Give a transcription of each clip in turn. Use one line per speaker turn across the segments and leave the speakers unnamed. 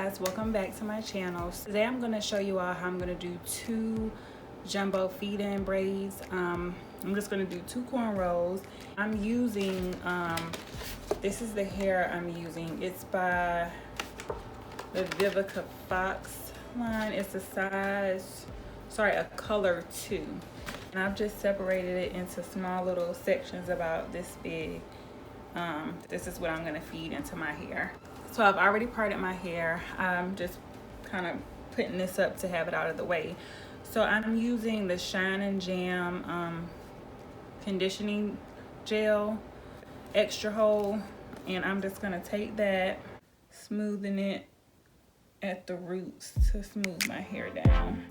guys, welcome back to my channel. Today I'm going to show you all how I'm going to do 2 jumbo feed-in braids. I'm just going to do 2 cornrows. I'm using this is the hair I'm using. It's by the Vivica Fox line. It's a color 2, and I've just separated it into small little sections about this big. This is what I'm going to feed into my hair. So I've already parted my hair. I'm just kind of putting this up to have it out of the way. So I'm using the Shine and Jam conditioning gel, extra hold, and I'm just going to take that, smoothing it at the roots to smooth my hair down.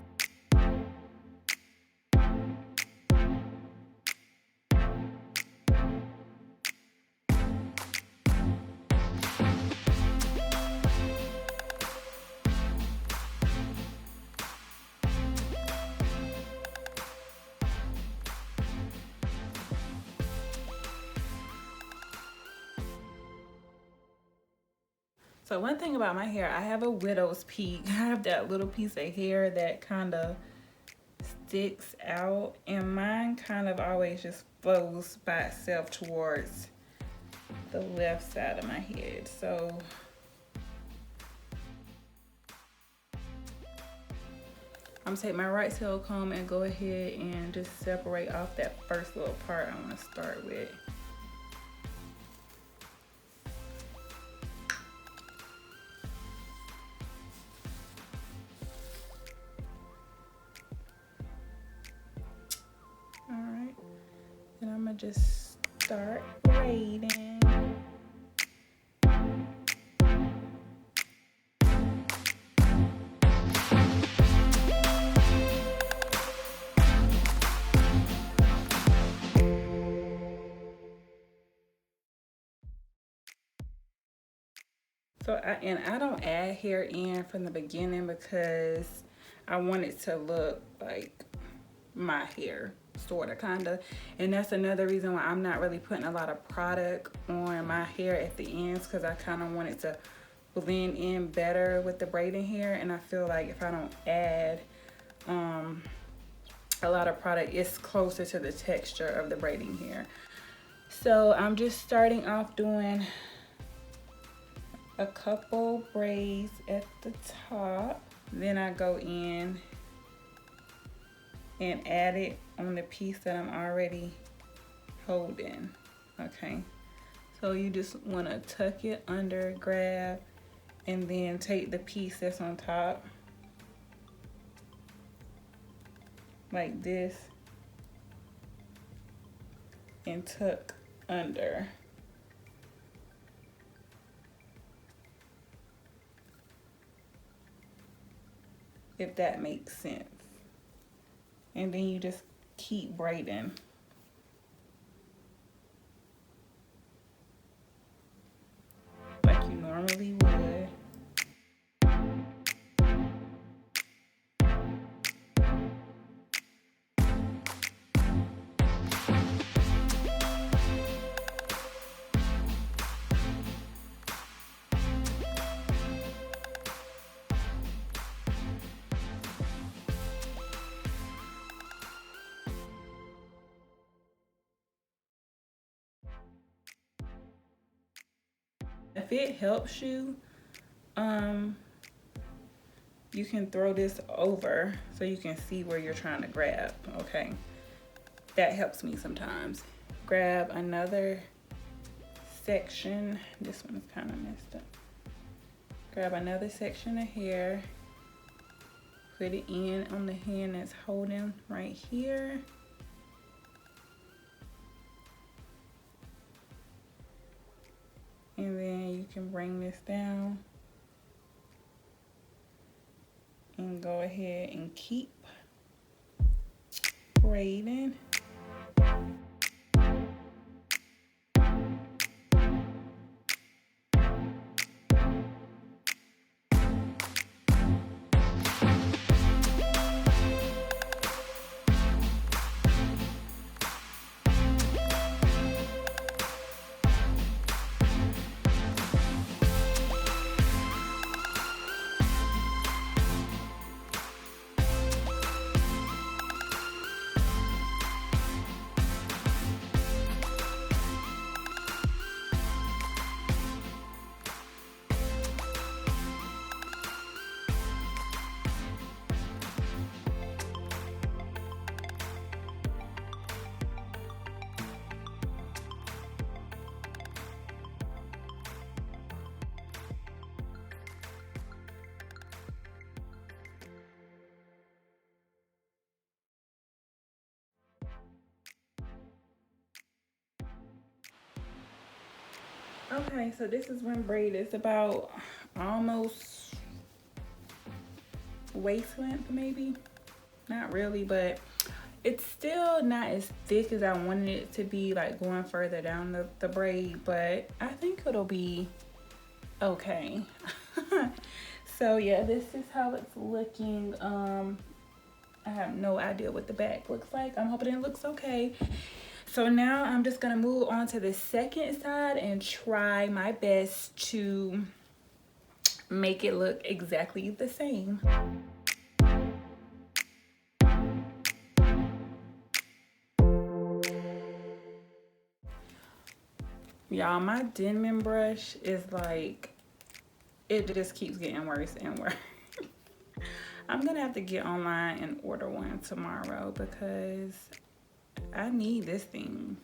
So one thing about my hair, I have a widow's peak. I have that little piece of hair that kind of sticks out, and mine kind of always just flows by itself towards the left side of my head. So I'm gonna take my right tail comb and go ahead and just separate off that first little part I'm gonna start with. Alright, and I'm gonna just start braiding. So I don't add hair in from the beginning because I want it to look like my hair, sort of, kind of. And that's another reason why I'm not really putting a lot of product on my hair at the ends, because I kind of want it to blend in better with the braiding hair. And I feel like if I don't add a lot of product, it's closer to the texture of the braiding hair. So I'm just starting off doing a couple braids at the top, then I go in and add it on the piece that I'm already holding. Okay, so you just want to tuck it under, grab, and then take the piece that's on top like this and tuck under. If that makes sense. And then you just keep braiding. Like you normally would. If it helps you, you can throw this over so you can see where you're trying to grab, okay? That helps me sometimes. Grab another section. This one's kind of messed up. Grab another section of hair, put it in on the hand that's holding right here. And then you can bring this down and go ahead and keep braiding. Okay, so this is when braid is about almost waist length, maybe. Not really, but it's still not as thick as I wanted it to be, like going further down the braid, but I think it'll be okay. So yeah, this is how it's looking. I have no idea what the back looks like. I'm hoping it looks okay. So now I'm just gonna move on to the second side and try my best to make it look exactly the same. Y'all, my Denman brush is like, it just keeps getting worse and worse. I'm gonna have to get online and order one tomorrow because I need this thing.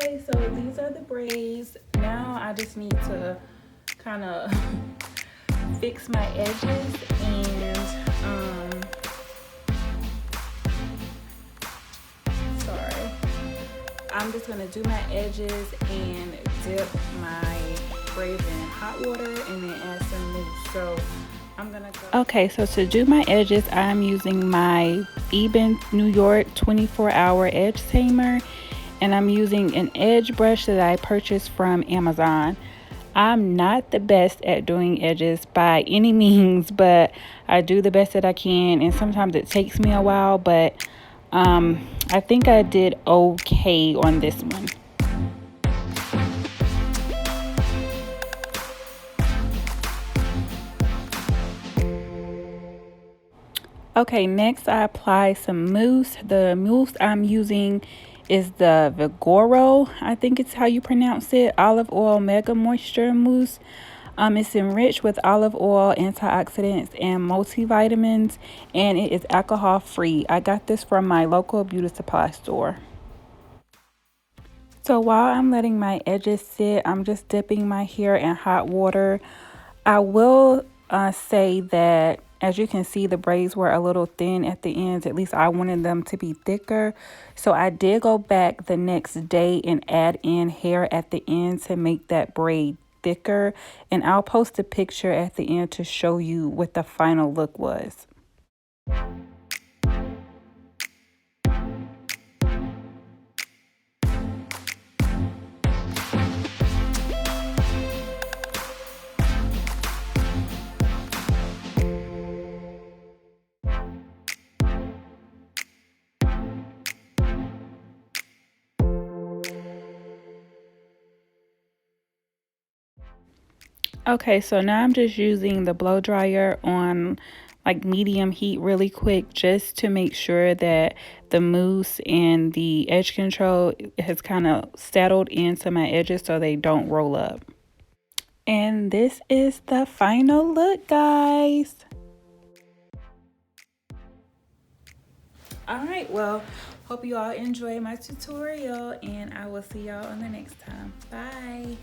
Okay, so these are the braids. Now I just need to kind of fix my edges and sorry. I'm just gonna do my edges and dip my braids in hot water and then add some mousse. So I'm gonna go. Okay, so to do my edges, I'm using my Ebin New York 24-hour edge tamer, and I'm using an edge brush that I purchased from Amazon. I'm not the best at doing edges by any means, but I do the best that I can, and sometimes it takes me a while, but I think I did okay on this one. Okay, next I apply some mousse. The mousse I'm using is the Vigorol, I think it's how you pronounce it, olive oil mega moisture mousse. It's enriched with olive oil, antioxidants, and multivitamins, and it is alcohol free. I got this from my local beauty supply store. So while I'm letting my edges sit, I'm just dipping my hair in hot water. I will say that, as you can see, the braids were a little thin at the ends. At least I wanted them to be thicker. So I did go back the next day and add in hair at the end to make that braid thicker. And I'll post a picture at the end to show you what the final look was. Okay, so now I'm just using the blow dryer on like medium heat really quick, just to make sure that the mousse and the edge control has kind of settled into my edges so they don't roll up. And this is the final look, guys. All right, well, hope you all enjoyed my tutorial, and I will see y'all on the next time. Bye.